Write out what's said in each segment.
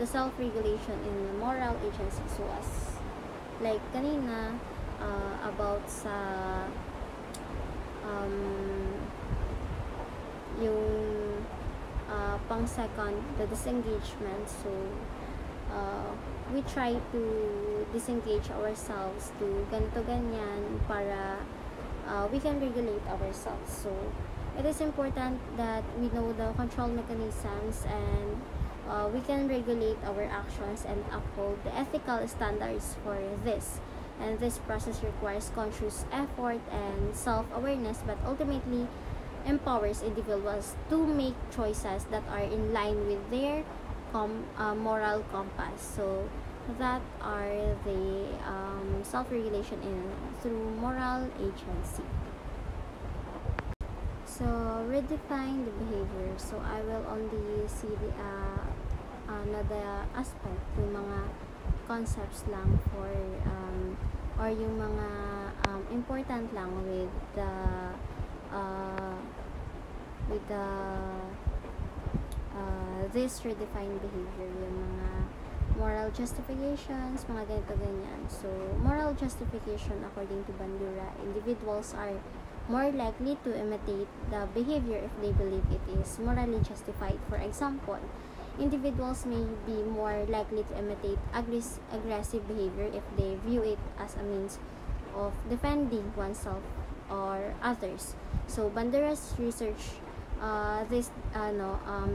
the self-regulation in moral agency. So as like kanina, about sa yung pang second, the disengagement. So we try to disengage ourselves to ganito ganyan para we can regulate ourselves. So it is important that we know the control mechanisms, and we can regulate our actions and uphold the ethical standards for this. And this process requires conscious effort and self-awareness, but ultimately empowers individuals to make choices that are in line with their moral compass. So that are the self-regulation through moral agency. So redefine the behavior. So I will only see the another aspect, yung mga concepts lang for or yung mga important lang with the this redefined behavior, yung mga moral justifications, mga ganito ganyan. So moral justification, according to Bandura, individuals are more likely to imitate the behavior if they believe it is morally justified. For example, individuals may be more likely to imitate aggressive behavior if they view it as a means of defending oneself or others. So Bandura's research,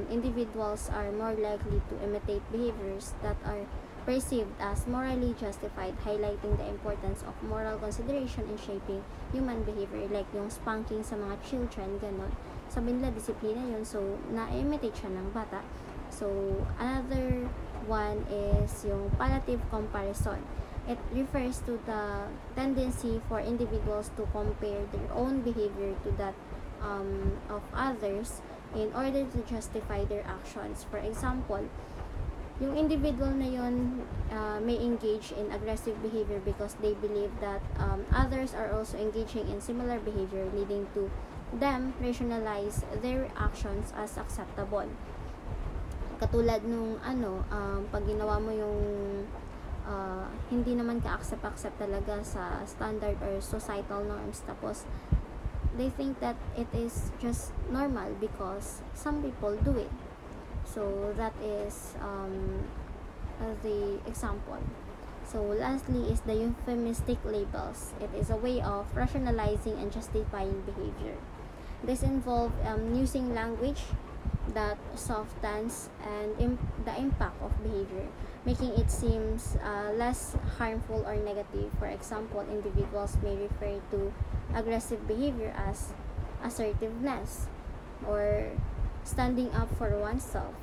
individuals are more likely to imitate behaviors that are perceived as morally justified, highlighting the importance of moral consideration in shaping human behavior, like yung spanking sa mga children, ganon. Sabi nila, disiplina yun, so na-imitate siya ng bata. So another one is yung palliative comparison. It refers to the tendency for individuals to compare their own behavior to that of others in order to justify their actions. For example, yung individual na yun may engage in aggressive behavior because they believe that others are also engaging in similar behavior, leading to them rationalize their actions as acceptable. Katulad nung pag ginawa mo yung hindi naman ka-accept talaga sa standard or societal norms, tapos they think that it is just normal because some people do it. So that is the example. So lastly is the euphemistic labels. It is a way of rationalizing and justifying behavior. This involves using language that softens and the impact of behavior, making it seems less harmful or negative. For example, individuals may refer to aggressive behavior as assertiveness or standing up for oneself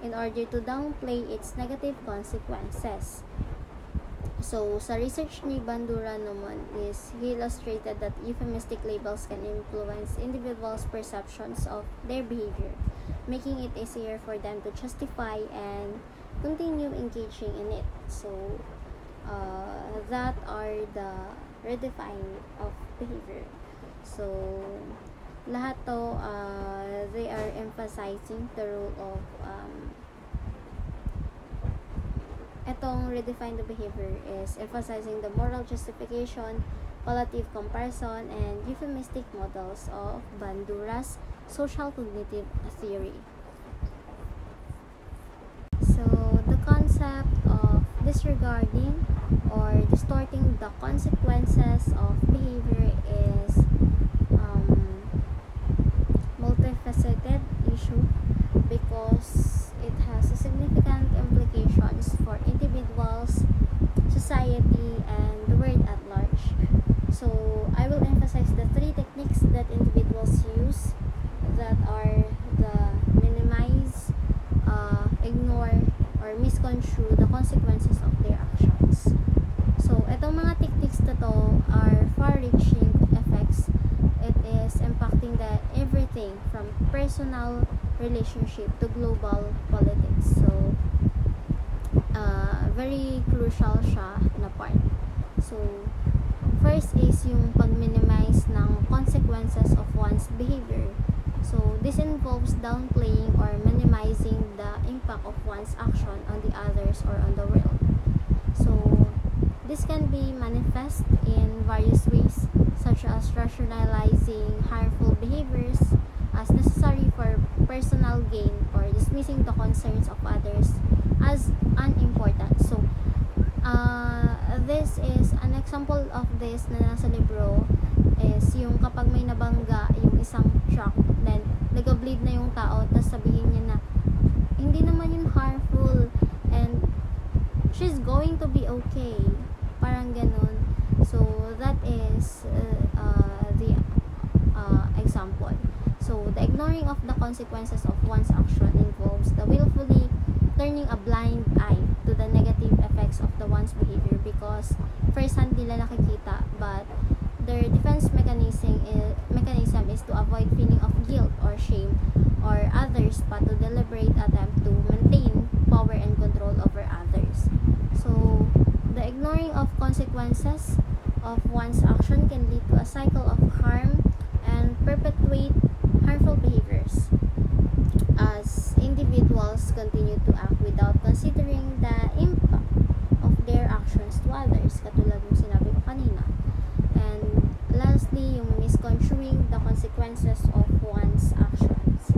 in order to downplay its negative consequences. So, sa research ni Bandura naman is he illustrated that euphemistic labels can influence individuals' perceptions of their behavior, making it easier for them to justify and continue engaging in it. So, that are the redefining of behavior. So, lahat to, they are emphasizing the role of etong redefine the behavior is emphasizing the moral justification, palliative comparison, and euphemistic models of Bandura's social cognitive theory. So the concept of disregarding or distorting the consequences of behavior is multifaceted issue because it has a significant implications for individuals, society, and the world at large. So I will emphasize the three techniques that individuals use, that are the minimize, ignore, or misconstrue the consequences of their actions. So itong mga techniques na to are far-reaching effects. It is impacting everything from personal relationship to global politics. So very crucial siya na part. So first is yung pag-minimize ng consequences of one's behavior. So this involves downplaying or minimizing the impact of one's action on the others or on the world. So this can be manifest in various ways, such as rationalizing harmful behaviors as necessary for personal gain or dismissing the concerns of others as unimportant. So, this is an example of this na nasa libro is yung kapag may nabangga yung isang truck, then nag-bleed na yung tao, tapos sabihin niya na hindi naman yun harmful and she's going to be okay, parang ganun. So that is the example. So the ignoring of the consequences of one's action involves the willfully turning a blind eye to the negative effects of the one's behavior because first hand nila nakikita, but their defense mechanism is to avoid feeling of guilt or shame or others, but to deliberate attempt to maintain power and control over others. So the ignoring of consequences of one's action can lead to a cycle of harm and perpetuate harmful behaviors as individuals continue to act without considering the impact of their actions to others, katulad ng sinabi ko kanina. And lastly, yung misconstruing the consequences of one's actions.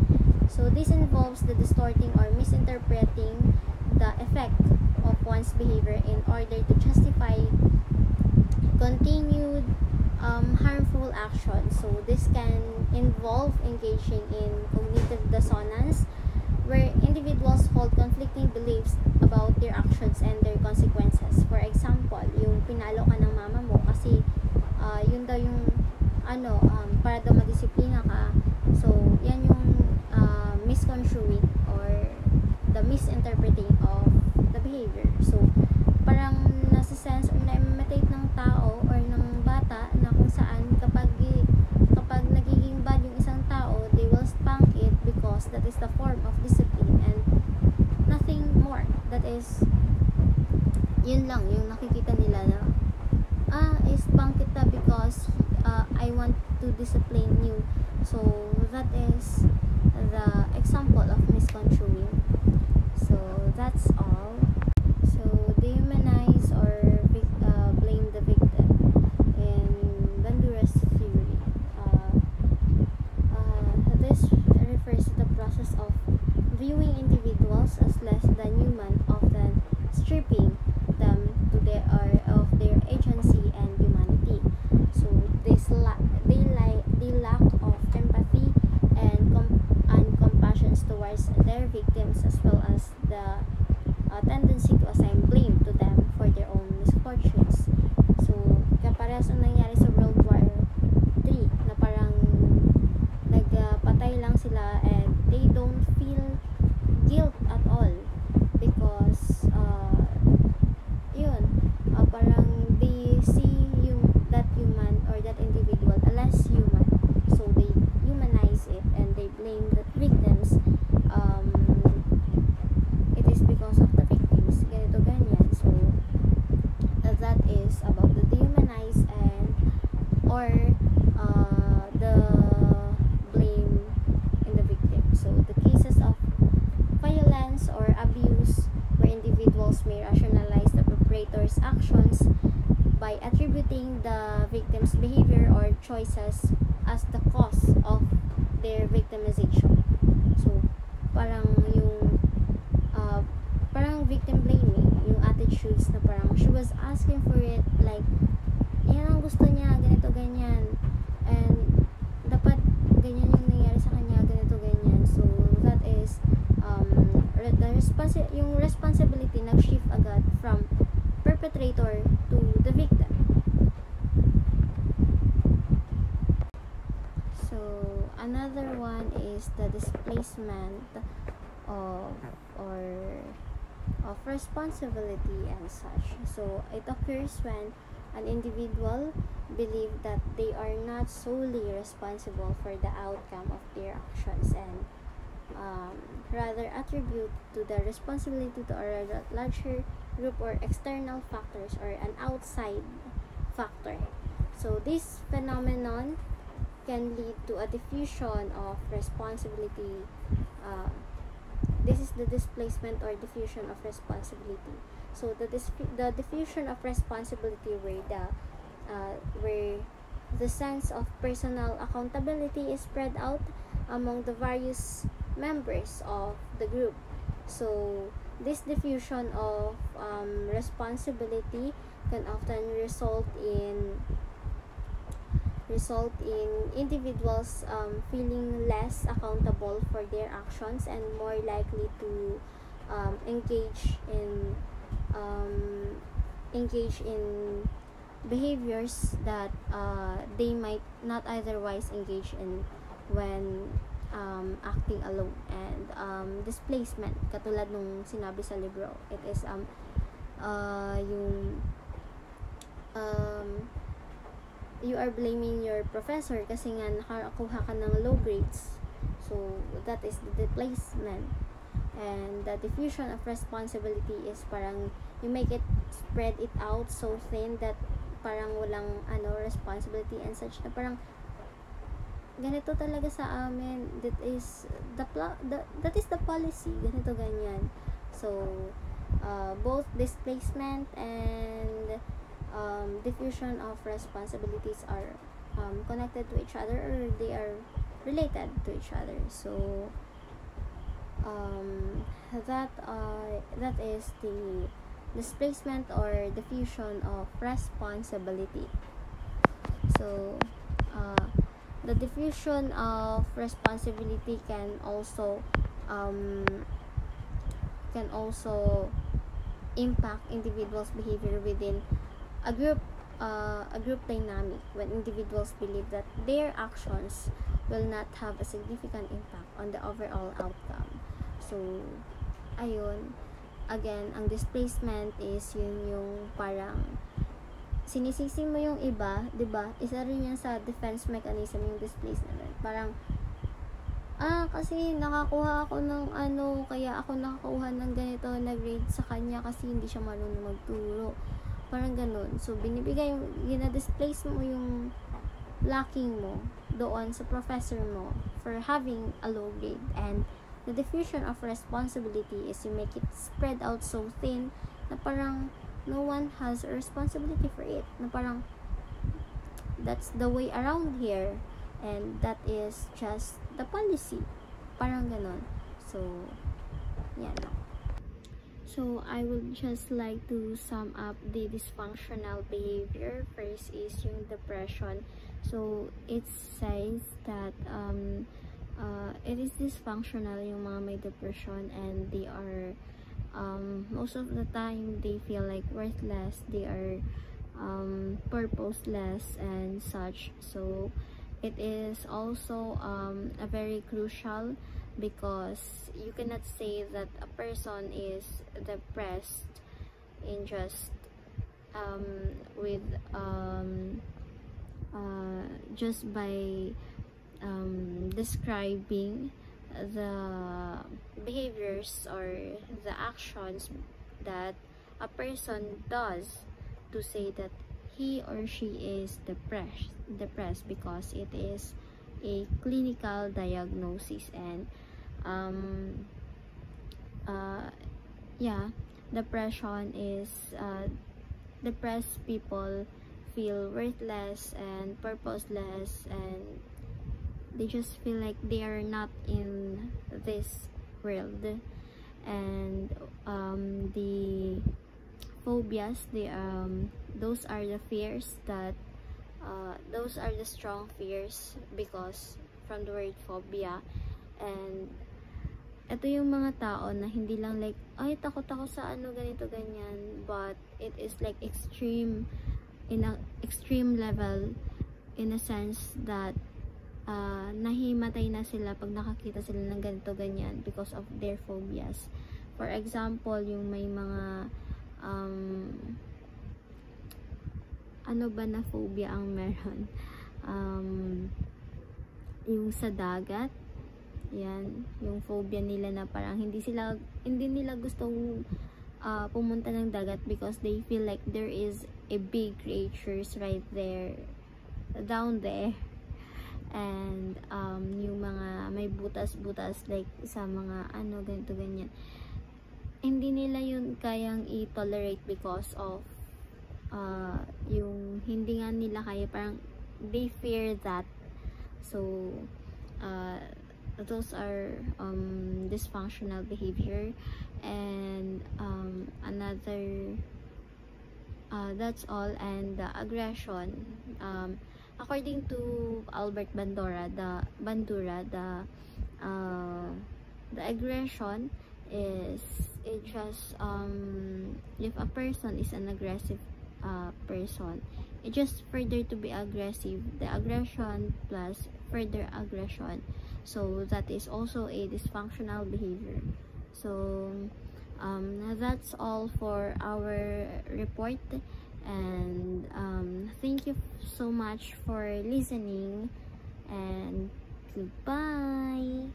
So this involves the distorting or misinterpreting the effect of one's behavior in order to justify continued harmful action. So this can involve engaging in cognitive dissonance, where individuals hold conflicting beliefs about their actions and their consequences. For example, yung pinalo ka ng mama mo kasi yun daw yung para daw madisiplina ka. So yan yung misconstruing or the misinterpreting of the behavior. So parang nasa-sense or na-imitate ng tao or ng bata na kung saan kapag nagiging bad yung isang tao, they will spank it because that is the form of discipline and nothing more. That is, yun lang yung nakikita nila na spank kita because I want to discipline you. So that is the example of misconstruing. So that's all. So dehumanize or blame the victim in Bandura's theory. This refers to the process of viewing individuals as less than human, often stripping them of their agency and humanity. So they lack of empathy and compassion towards their victims, as well as the tendency to assign blame to them for their own misfortunes. So kaparehas ang nangyari sa World War III na parang nagpatay lang sila and they don't feel guilt at all because parang they see that human or that individual less human, so they humanize it and they blame the victims. It is because of the victims, ganito ganyan. So that is about the dehumanize and or the blame in the victim. So the cases of violence or abuse where individuals may rationalize the perpetrator's actions by attributing the victim's behavior or choices as the cause of their victimization. So parang yung parang victim blaming, yung attitudes na parang she was asking for it, like yan ang gusto niya, ganito ganyan, and dapat ganyan yung nangyari sa kanya, ganito ganyan. So that is yung responsibility nag-shift agad from perpetrator to the victim. So another one is the displacement of responsibility and such. So it occurs when an individual believe that they are not solely responsible for the outcome of their actions and rather attribute to the responsibility to a larger group or external factors or an outside factor. So this phenomenon can lead to a diffusion of responsibility. This is the displacement or diffusion of responsibility. So the diffusion of responsibility where the sense of personal accountability is spread out among the various members of the group. So this diffusion of responsibility can often result in individuals feeling less accountable for their actions and more likely to engage in behaviors that they might not otherwise engage in when acting alone. And displacement, katulad nung sinabi sa libro, it is you are blaming your professor kasi nga nakakuha ka ng low grades. So that is the displacement. And the diffusion of responsibility is parang you make it spread it out so thin that parang walang responsibility and such, na parang ganito talaga sa amin, that is the policy, ganito ganyan. So both displacement and diffusion of responsibilities are connected to each other, or they are related to each other. So that is the displacement or diffusion of responsibility. So the diffusion of responsibility can also impact individuals' behavior within a group dynamic, when individuals believe that their actions will not have a significant impact on the overall outcome. So ayun, again, ang displacement is yun yung parang sinisisi mo yung iba, 'di ba? Isa rin yan sa defense mechanism yung displacement. Parang kasi nakakuha ako ng kaya ako nakakuha ng ganito na grade sa kanya kasi hindi siya marunong magturo. Parang ganun. So gina-displace mo yung lacking mo doon sa professor mo for having a low grade. And the diffusion of responsibility is you make it spread out so thin na parang no one has a responsibility for it. Na parang that's the way around here, and that is just the policy. Parang ganun. So yan. So I would just like to sum up the dysfunctional behavior. First is yung depression. So it says that it is dysfunctional yung mga may depression, and they are most of the time they feel like worthless, they are purposeless and such. So it is also a very crucial, because you cannot say that a person is depressed in just just by describing the behaviors or the actions that a person does to say that he or she is depressed, because it is a clinical diagnosis. And depression is depressed people feel worthless and purposeless, and they just feel like they are not in this world. And the phobias, those are the fears that those are the strong fears, because from the word phobia. And ito yung mga tao na hindi lang like, ay, takot ako sa ganito, ganyan, but it is like extreme, in an extreme level, in a sense that nahimatay na sila pag nakakita sila ng ganito, ganyan, because of their phobias. For example, yung may mga ano ba na phobia ang meron? Yung sa dagat, yan, yung phobia nila na parang hindi nila gustong pumunta ng dagat, because they feel like there is a big creatures right there, down there. and yung mga may butas-butas like sa mga ganito ganyan, hindi nila yun kayang i-tolerate because of yung hindi nga nila kaya, parang they fear that. So those are dysfunctional behavior. And another that's all. And the aggression, according to Albert Bandura, the aggression is it just if a person is an aggressive person, it just further to be aggressive, the aggression plus further aggression, so that is also a dysfunctional behavior. So that's all for our report, and thank you so much for listening, and goodbye.